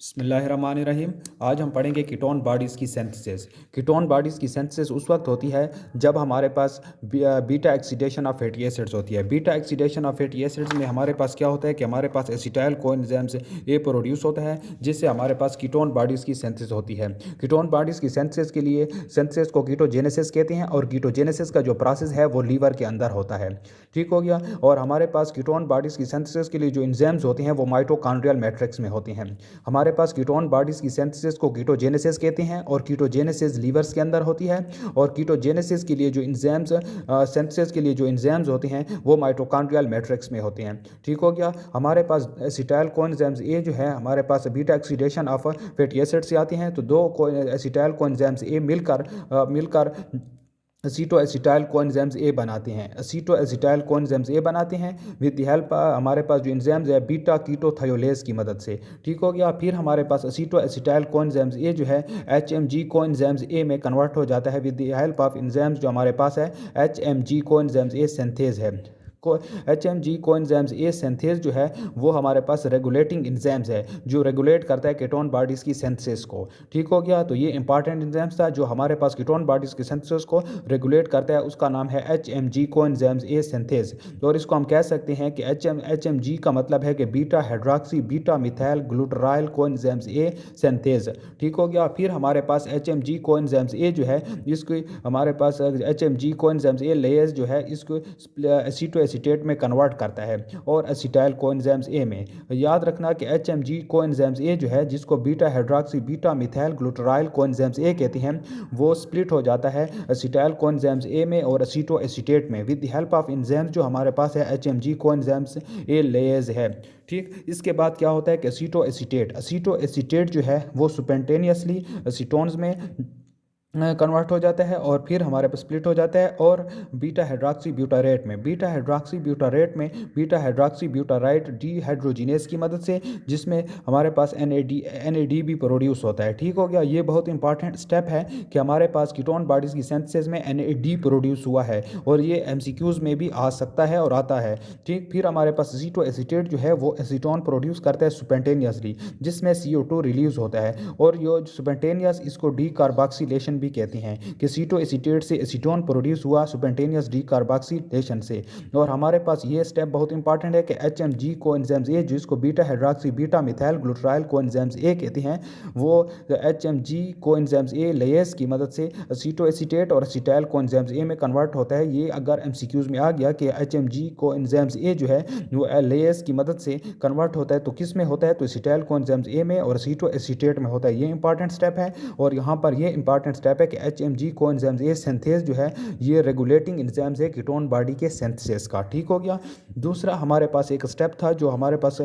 बिस्मिल्लाहिर्रहमानिर्रहीम। आज हम पढ़ेंगे कीटोन बॉडीज़ की सिंथेसिस। कीटोन बॉडीज़ की सिंथेसिस उस वक्त होती है जब हमारे पास beta oxidation of fatty acids होती है। Beta oxidation of fatty acids में हमारे पास क्या होता है कि हमारे पास एसिटाइल कोएंजाइम्स ए प्रोड्यूस होता है, जिससे हमारे पास कीटोन बॉडीज़ की सिंथेसिस होती है। कीटोन बॉडीज़ की सिंथेसिस के लिए सिंथेसिस को कीटोजेनेसिस कहते हैं, और कीटोजेनेसिस का जो प्रोसेस है वो लीवर के अंदर होता है। ठीक हो गया। और हमारे पास कीटोन बॉडीज़ की सिंथेसिस के लिए जो एंजाइम्स होते हैं वो माइटोकॉन्ड्रियल मैट्रिक्स में होते हैं। हमारे पास कीटोन बॉडीज़ की सिंथेसिस को कीटोजेनेसिस कहते हैं, और कीटोजेनेसिस लीवर्स के अंदर होती है। और कीटोजेनेसिस के लिए जो एंजाइम्स सिंथेसिस के लिए जो एंजाइम्स होते हैं वो माइटोकॉन्ड्रियल मैट्रिक्स में होते हैं। ठीक हो गया। हमारे पास एसिटाइल कोएंजाइम्स ए जो है हमारे पास beta oxidation of fatty acid से आते हैं, तो दो एसिटाइल कोएंजाइम्स ए मिलकर असीटो एसिटाइल कोएंजाइम्स ए बनाते हैं। असीटो एसिटाइल कोएंजाइम्स ए बनाते हैं विद द हेल्प हमारे पास जो एंजाइम्स है बीटा कीटोथायोलेज की मदद से। ठीक हो गया। फिर हमारे पास असीटो एसिटाइल कोएंजाइम्स ए जो है HMG कोएंजाइम्स ए में कन्वर्ट हो जाता है with the help of enzymes जो हमारे पास है HMG कोएंजाइम्स ए सिंथेज है। HMG कोएंजाइम्स ए सिंथेज जो है वो हमारे पास रेगुलेटिंग एंजाइम्स है, जो रेगुलेट करता है कीटोन बॉडीज़ की सिंथेसिस को। ठीक हो गया। तो ये इंपॉर्टेंट एंजाइम्स था जो हमारे पास कीटोन बॉडीज़ की सिंथेसिस को रेगुलेट करता है, उसका नाम है HMG कोएंजाइम्स ए सिंथेज। और इसको हम कह सकते हैं कि HMG का मतलब है कि beta hydroxy beta methyl glutaryl coenzymes A synthase. ठीक हो गया। फिर हमारे पास HMG कोएंजाइम्स ए जो है इसको हमारे पास HMG कोएंजाइम्स ए लेयर्स जो है इसको एसीटो एसीटेट में कन्वर्ट करता है और एसिटाइल कोएंजाइम्स ए में। याद रखना कि HMG कोएंजाइम्स ए जो है जिसको beta hydroxy beta methyl glutaryl coenzymes A कहते हैं, वो स्प्लिट हो जाता है एसिटाइल कोएंजाइम्स ए में और एसीटो एसीटेट में with the help of enzymes जो हमारे पास है HMG कोएंजाइम्स ए लेयर्स है। ठीक। इसके बाद क्या होता है कि एसीटो एसीटेट जो है वो स्पॉन्टेनियसली एसीटोन्स में कन्वर्ट हो जाता है और फिर हमारे पास स्प्लिट हो जाता है और बीटा हाइड्रोक्सी ब्यूटारेट में बीटा हाइड्रोक्सी ब्यूटाराइट डीहाइड्रोजिनेस की मदद से, जिसमें हमारे पास NAD भी प्रोड्यूस होता है। ठीक हो गया। ये बहुत इंपॉर्टेंट स्टेप है कि हमारे पास कीटोन बॉडीज़ की सिंथेसिस में NAD प्रोड्यूस हुआ है, और ये MCQs में भी आ सकता है और आता है। ठीक। फिर हमारे पास एसीटो एसीटेट जो है वो एसीटोन प्रोड्यूस करता है स्पॉन्टेनियसली, जिसमें CO2 रिलीज होता है, और ये स्पॉन्टेनियस इसको डी कार्बोक्सिलेशन भी कहते हैं कि सीटो एसीटेट से एसीटोन प्रोड्यूस हुआ स्पॉन्टेनियस डी कार्बोक्सिलेशन से। और हमारे पास ये स्टेप बहुत इंपॉर्टेंट है कि HMG कोएंजाइम्स ए जिसको beta hydroxy beta methyl glutaryl coenzymes A कहते हैं, वो HMG कोएंजाइम्स ए लेयर्स की मदद से एसीटो एसीटेट और एसिटाइल कोएंजाइम्स ए में कन्वर्ट होता है। ये अगर MCQs में आ गया कि HMG कोएंजाइम्स ए जो है वो लेयर्स की मदद से कन्वर्ट होता है तो किस में होता है, तो एसिटाइल कोएंजाइम्स ए में और एसीटो एसीटेट में होता है। ये इंपॉर्टेंट स्टेप है। और यहाँ पर ये इंपॉर्टेंट स्टेप है कि HMG कोएंजाइम्स ए सिंथेज जो है ये रेगुलेटिंग एंजाइम्स है कीटोन बॉडी के सिंथेसिस का। ठीक हो गया। दूसरा हमारे पास एक स्टेप था जो हमारे पास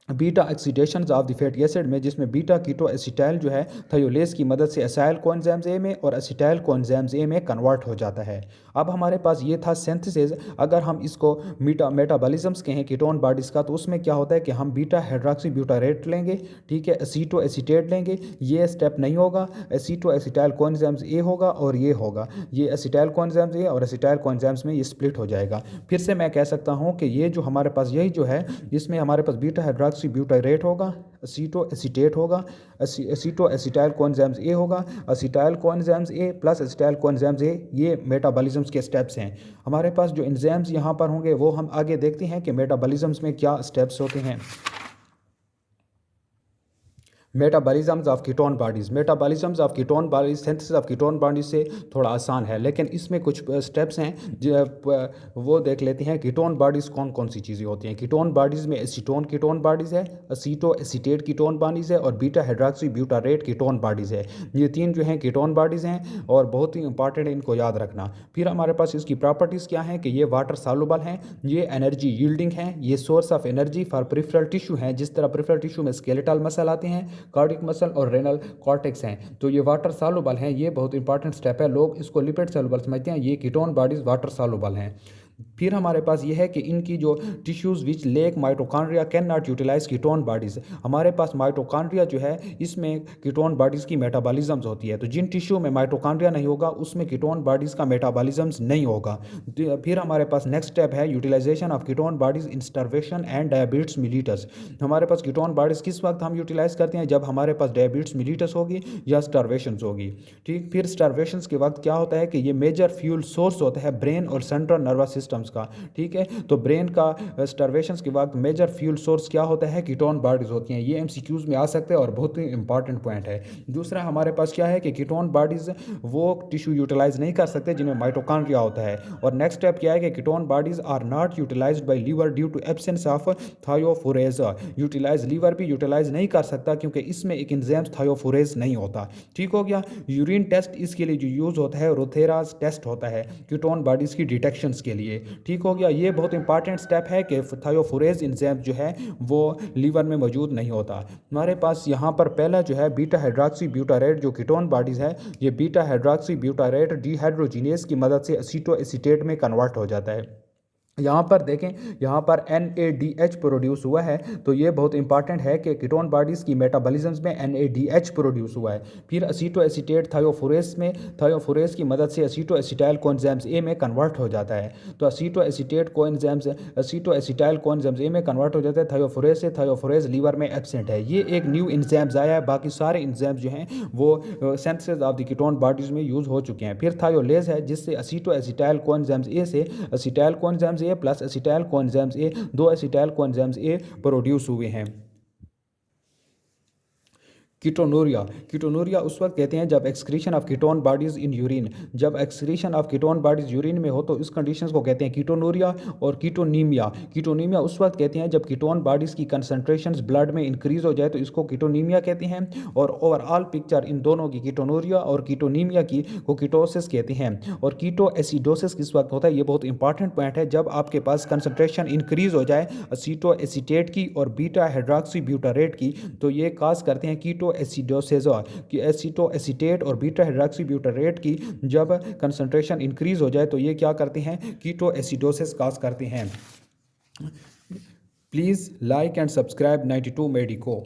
beta oxidation of the fatty acid में, जिसमें बीटा कीटो एसिटाइल जो है थायोलेज की मदद से एसाइल कोएंजाइम्स ए में और एसिटाइल कोएंजाइम्स ए में कन्वर्ट हो जाता है। अब हमारे पास ये था सिंथेसिस। अगर हम इसको मेटाबॉलिज्म्स कहें कीटोन बॉडीज़ का, तो उसमें क्या होता है कि हम बीटा हाइड्रोक्सी ब्यूटारेट लेंगे, ठीक है, एसीटो एसीटेट लेंगे, ये स्टेप नहीं होगा, एसीटो एसिटाइल कोएंजाइम्स ए होगा और ये होगा, ये एसिटाइल कोएंजाइम्स ए और एसिटाइल कोएंजाइम्स में ये स्प्लिट हो जाएगा। फिर से मैं कह सकता हूँ कि ये जो हमारे पास यही जो है इसमें हमारे पास बीटा हाइड्रोक्सी ब्यूटारेट होगा, एसीटो एसीटेट होगा, एसीटो एसिटाइल कोएंजाइम्स ए होगा, एसिटाइल कोएंजाइम्स ए प्लस एसिटाइल कोएंजाइम्स ए, ये मेटाबॉलिज्म्स के स्टेप्स हैं। हमारे पास जो एंजाइम्स यहाँ पर होंगे वो हम आगे देखते हैं कि मेटाबॉलिज्म्स में क्या स्टेप्स होते हैं। Metabolisms of ketone bodies synthesis of ketone bodies से थोड़ा आसान है, लेकिन इसमें कुछ स्टेप्स हैं वो देख लेते हैं। कीटोन बॉडीज़ कौन कौन सी चीज़ें होती हैं। कीटोन बॉडीज़ में एसीटोन कीटोन बॉडीज़ है, एसीटो एसीटेट कीटोन बॉडीज़ है और beta hydroxy butyrate ketone bodies है। ये तीन जो हैं कीटोन बॉडीज़ हैं और बहुत ही इंपॉर्टेंट है, इनको याद रखना। फिर हमारे पास इसकी प्रॉपर्टीज़ क्या हैं कि ये वाटर सॉल्युबल हैं, ये एनर्जी यील्डिंग हैं, ये source of energy for peripheral tissue हैं। जिस तरह प्रिफरल टिश्यू में स्केलेटल मसल आते हैं, कार्डिक मसल और रेनल कॉर्टेक्स हैं, तो ये वाटर सॉल्युबल हैं। ये बहुत इंपॉर्टेंट स्टेप है, लोग इसको लिपिड सॉल्युबल समझते हैं, ये कीटोन बॉडीज वाटर सॉल्युबल हैं। फिर हमारे पास ये है कि इनकी जो tissues which lack mitochondria can not utilise ketone bodies, हमारे पास माइटोकॉन्ड्रिया जो है इसमें कीटोन बॉडीज़ की मेटाबॉलिज्म्स होती है। तो जिन टिश्यू में माइटोकॉन्ड्रिया नहीं होगा उसमें कीटोन बॉडीज़ का मेटाबॉलिज्म्स नहीं होगा। फिर हमारे पास नेक्स्ट स्टेप है utilization of ketone bodies in starvation and diabetes mellitus. हमारे पास कीटोन बॉडीज़ किस वक्त हम यूटिलाइज करते हैं, जब हमारे पास डायबिटीज मिलीटस होगी या स्टार्वेशन होगी। ठीक, फिर स्टार्वेशन के वक्त क्या होता है कि ये मेजर फ्यूल सोर्स होता है ब्रेन और सेंट्रल नर्वस सिस्टम्स का। ठीक है, तो ब्रेन का स्टार्वेशन के वक्त मेजर फ्यूल सोर्स क्या होता है, कीटोन बॉडीज होती हैं। ये एमसीक्यूज में आ सकते हैं और बहुत ही इंपॉर्टेंट पॉइंट है। दूसरा हमारे पास क्या है कि कीटोन बॉडीज वो टिश्यू यूटिलाइज नहीं कर सकते जिनमें माइटोकॉन्ड्रिया होता है। और नेक्स्ट स्टेप क्या है कि ketone bodies are not utilized by liver due to absence of thiophorase. Utilize liver भी यूटिलाइज नहीं कर सकता क्योंकि इसमें एक एंजाइम थायोफोरेज नहीं होता। ठीक हो गया। यूरिन टेस्ट इसके लिए जो यूज़ होता है रोथेराज टेस्ट होता है कीटोन बॉडीज़ की डिटेक्शंस के लिए। ठीक हो गया। ये बहुत इंपॉर्टेंट स्टेप है कि थायोफोरेज एंजाइम जो है वो लीवर में मौजूद नहीं होता। हमारे पास यहाँ पर पहला जो है बीटा हाइड्रोक्सी ब्यूटारेट जो कीटोन बॉडीज़ है, ये बीटा हाइड्रोक्सी ब्यूटारेट डीहाइड्रोजिनेज की मदद से एसीटो एसीटेट में कन्वर्ट हो जाता है। यहाँ पर देखें, यहाँ पर NADH प्रोड्यूस हुआ है, तो ये बहुत इंपॉर्टेंट है कि कीटोन बॉडीज़ की मेटाबॉलिज्म्स में NADH प्रोड्यूस हुआ है। फिर एसीटो एसीटेट थायोफोरेज में थायोफोरेज की मदद से एसीटो एसिटाइल कोएंजाइम्स A में कन्वर्ट हो जाता है। तो aceto acetate coenzymes aceto acetyl coenzymes A में कन्वर्ट हो जाता है थायोफोरेज से। थायोफोरेज लीवर में एब्सेंट है। ये एक न्यू एंजाइम्स आया है, बाकी सारे एंजाइम्स जो हैं वो synthesis of the ketone bodies में यूज़ हो चुके हैं। फिर थायोलेज है जिससे एसीटो एसिटाइल कोएंजाइम्स A से acetyl coenzymes A plus acetyl coenzymes A, दो एसिटाइल कोएंजाइम्स A प्रोड्यूस हुए हैं। कीटोनूरिया, कीटोनूरिया उस वक्त कहते हैं जब excretion of ketone bodies in urine, जब excretion of ketone bodies urine में हो तो इस कंडीशंस को कहते हैं कीटोनूरिया। और कीटोनीमिया, कीटोनीमिया उस वक्त कहते हैं जब कीटोन बॉडीज़ की कंसंट्रेशंस ब्लड में इंक्रीज हो जाए तो इसको कीटोनीमिया कहते हैं। और ओवरऑल पिक्चर इन दोनों की, कीटोनूरिया और कीटोनीमिया की, को कीटोसिस कहते हैं। और कीटो एसिडोसिस किस वक्त होता है, ये बहुत इंपॉर्टेंट पॉइंट है, जब आपके पास कंसंट्रेशन इंक्रीज हो जाए एसीटो एसीटेट की और बीटा हाइड्रोक्सी ब्यूटारेट की, तो ये काज करते हैं कीटो एसिडोसिस कि एसीटो एसीटेट और बीटा हाइड्रोक्सी ब्यूटारेट की जब कंसंट्रेशन इंक्रीज हो जाए तो ये क्या करते हैं, कीटो एसिडोसिस काज करते हैं। Please like and subscribe 92 medico.